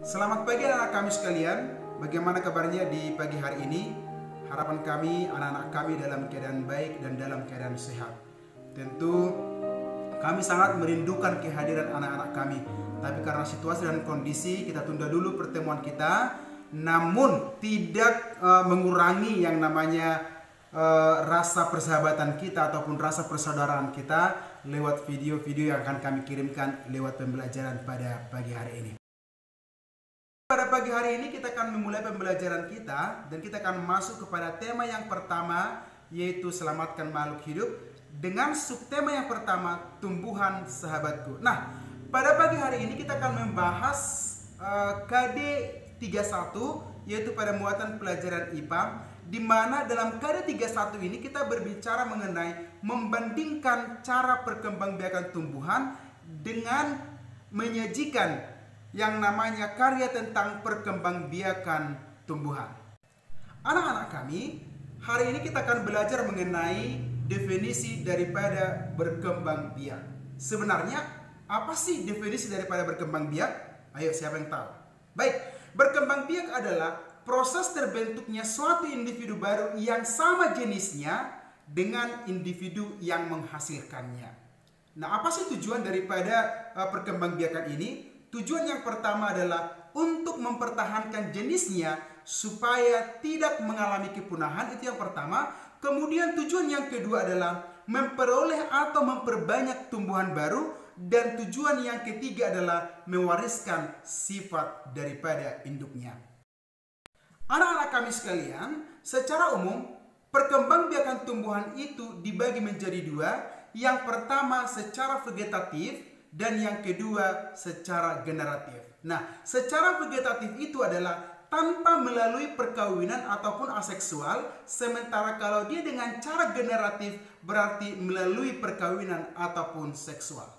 Selamat pagi anak-anak kami sekalian. Bagaimana kabarnya di pagi hari ini? Harapan kami, anak-anak kami dalam keadaan baik dan dalam keadaan sehat. Tentu kami sangat merindukan kehadiran anak-anak kami. Tapi karena situasi dan kondisi, kita tunda dulu pertemuan kita. Namun tidak mengurangi yang namanya rasa persahabatan kita ataupun rasa persaudaraan kita lewat video-video yang akan kami kirimkan lewat pembelajaran pada pagi hari ini. Pada pagi hari ini kita akan memulai pembelajaran kita dan kita akan masuk kepada tema yang pertama, yaitu selamatkan makhluk hidup, dengan subtema yang pertama, tumbuhan sahabatku. Nah, pada pagi hari ini kita akan membahas KD 31, yaitu pada muatan pelajaran IPA, di mana dalam KD 31 ini kita berbicara mengenai membandingkan cara perkembangbiakan tumbuhan dengan menyajikan yang namanya karya tentang perkembangbiakan tumbuhan. Anak-anak kami, hari ini kita akan belajar mengenai definisi daripada berkembang biak. Sebenarnya, apa sih definisi daripada berkembang biak? Ayo, siapa yang tahu? Baik, berkembang biak adalah proses terbentuknya suatu individu baru yang sama jenisnya dengan individu yang menghasilkannya. Nah, apa sih tujuan daripada perkembangbiakan ini? Tujuan yang pertama adalah untuk mempertahankan jenisnya supaya tidak mengalami kepunahan, itu yang pertama. Kemudian tujuan yang kedua adalah memperoleh atau memperbanyak tumbuhan baru. Dan tujuan yang ketiga adalah mewariskan sifat daripada induknya. Anak-anak kami sekalian, secara umum perkembangbiakan tumbuhan itu dibagi menjadi dua. Yang pertama secara vegetatif dan yang kedua secara generatif. Nah, secara vegetatif itu adalah tanpa melalui perkawinan ataupun aseksual, sementara kalau dia dengan cara generatif berarti melalui perkawinan ataupun seksual.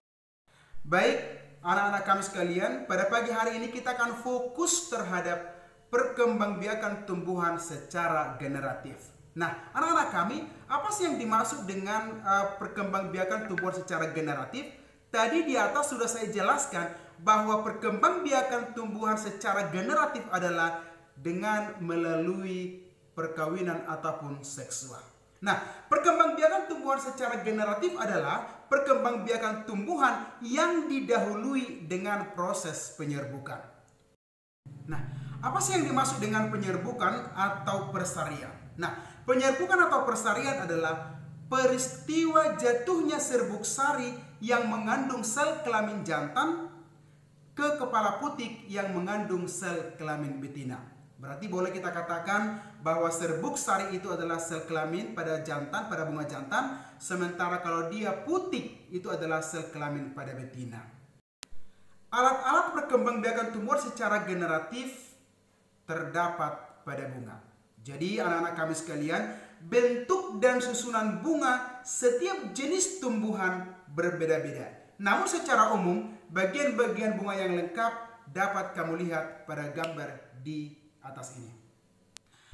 Baik, anak-anak kami sekalian, pada pagi hari ini kita akan fokus terhadap perkembangbiakan tumbuhan secara generatif. Nah, anak-anak kami, apa sih yang dimaksud dengan perkembangbiakan tumbuhan secara generatif? Tadi di atas sudah saya jelaskan bahwa perkembangbiakan tumbuhan secara generatif adalah dengan melalui perkawinan ataupun seksual. Nah, perkembangbiakan tumbuhan secara generatif adalah perkembangbiakan tumbuhan yang didahului dengan proses penyerbukan. Nah, apa sih yang dimaksud dengan penyerbukan atau persarian? Nah, penyerbukan atau persarian adalah peristiwa jatuhnya serbuk sari yang mengandung sel kelamin jantan ke kepala putik yang mengandung sel kelamin betina. Berarti boleh kita katakan bahwa serbuk sari itu adalah sel kelamin pada jantan, pada bunga jantan, sementara kalau dia putik itu adalah sel kelamin pada betina. Alat-alat perkembangbiakan tumbuhan secara generatif terdapat pada bunga. Jadi anak-anak kami sekalian, bentuk dan susunan bunga setiap jenis tumbuhan berbeda-beda. Namun secara umum, bagian-bagian bunga yang lengkap dapat kamu lihat pada gambar di atas ini.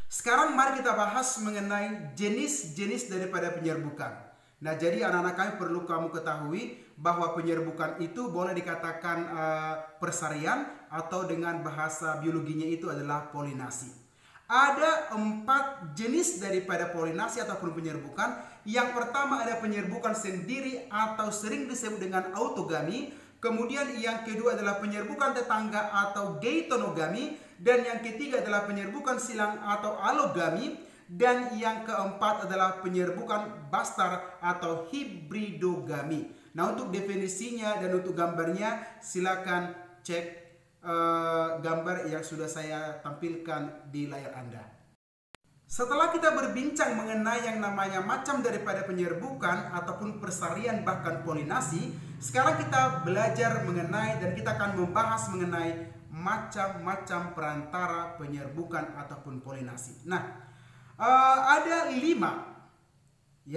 Sekarang mari kita bahas mengenai jenis-jenis daripada penyerbukan. Nah, jadi anak-anak kami perlu kamu ketahui bahwa penyerbukan itu boleh dikatakan persarian atau dengan bahasa biologinya itu adalah polinasi. Ada 4 jenis daripada polinasi ataupun penyerbukan. Yang pertama ada penyerbukan sendiri atau sering disebut dengan autogami. Kemudian yang kedua adalah penyerbukan tetangga atau geitonogami. Dan yang ketiga adalah penyerbukan silang atau alogami. Dan yang keempat adalah penyerbukan bastar atau hibridogami. Nah, untuk definisinya dan untuk gambarnya silakan cek gambar yang sudah saya tampilkan di layar Anda. Setelah kita berbincang mengenai yang namanya macam daripada penyerbukan ataupun persarian bahkan polinasi, sekarang kita belajar mengenai dan kita akan membahas mengenai macam-macam perantara penyerbukan ataupun polinasi. Nah, ada 5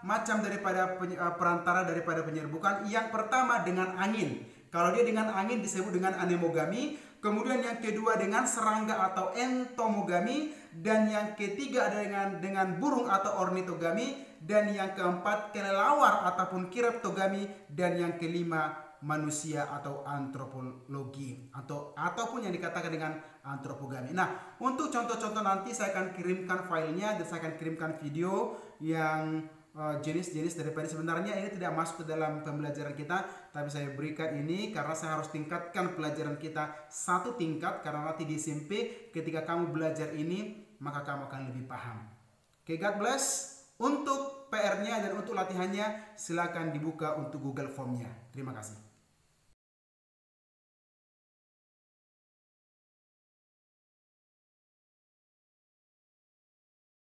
macam daripada perantara daripada penyerbukan. Yang pertama dengan angin. Kalau dia dengan angin disebut dengan anemogami. Kemudian yang kedua dengan serangga atau entomogami. Dan yang ketiga ada dengan burung atau ornitogami. Dan yang keempat kelelawar ataupun kireptogami. Dan yang kelima manusia atau antropologi ataupun yang dikatakan dengan antropogami. Nah, untuk contoh-contoh nanti saya akan kirimkan filenya dan saya akan kirimkan video yang jenis-jenis daripada sebenarnya ini tidak masuk ke dalam pembelajaran kita, tapi saya berikan ini karena saya harus tingkatkan pelajaran kita satu tingkat, karena nanti di SMP ketika kamu belajar ini maka kamu akan lebih paham. Oke, God bless. Untuk PR-nya dan untuk latihannya silakan dibuka untuk Google Form-nya. Terima kasih.